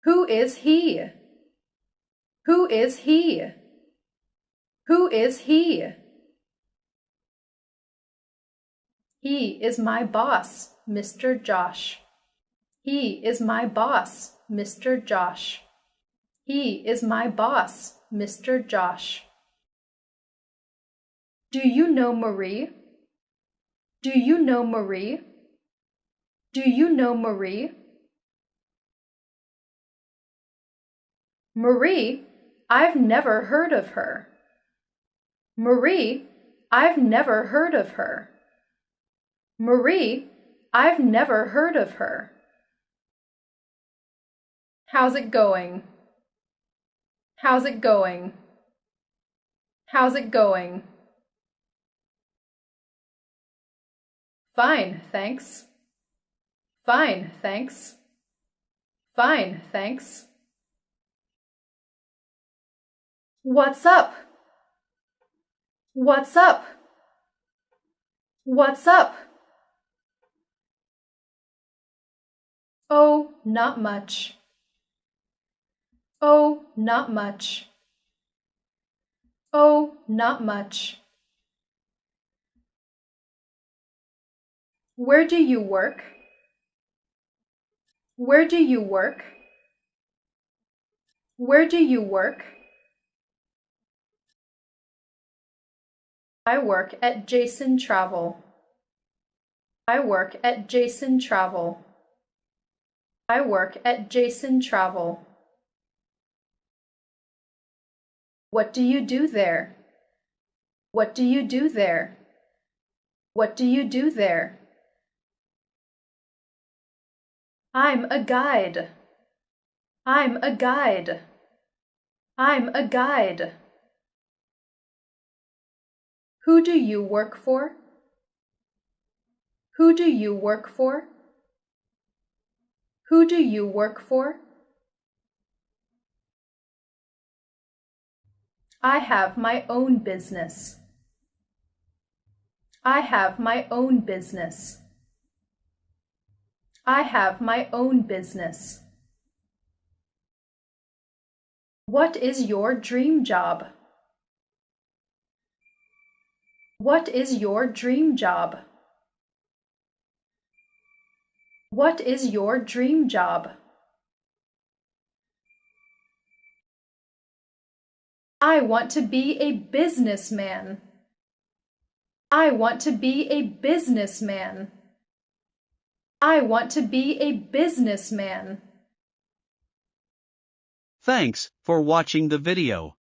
Who is he? Who is he? Who is he? He is my boss, Mr. Josh. He is my boss, Mr. Josh. He is my boss, Mr. Josh. Do you know Marie? Do you know Marie? Do you know Marie? Marie, I've never heard of her. Marie, I've never heard of her. Marie, I've never heard of her. How's it going? How's it going? How's it going? Fine, thanks. Fine, thanks. Fine, thanks. What's up? What's up? What's up? Oh, not much. Oh, not much. Oh, not much. Where do you work? Where do you work? Where do you work? I work at Jason Travel. I work at Jason Travel. I work at Jason Travel. What do you do there? What do you do there? What do you do there? I'm a guide. I'm a guide. I'm a guide. Who do you work for? Who do you work for? Who do you work for? I have my own business. I have my own business. I have my own business. What is your dream job? What is your dream job? What is your dream job? I want to be a businessman. I want to be a businessman. I want to be a businessman. Thanks for watching the video.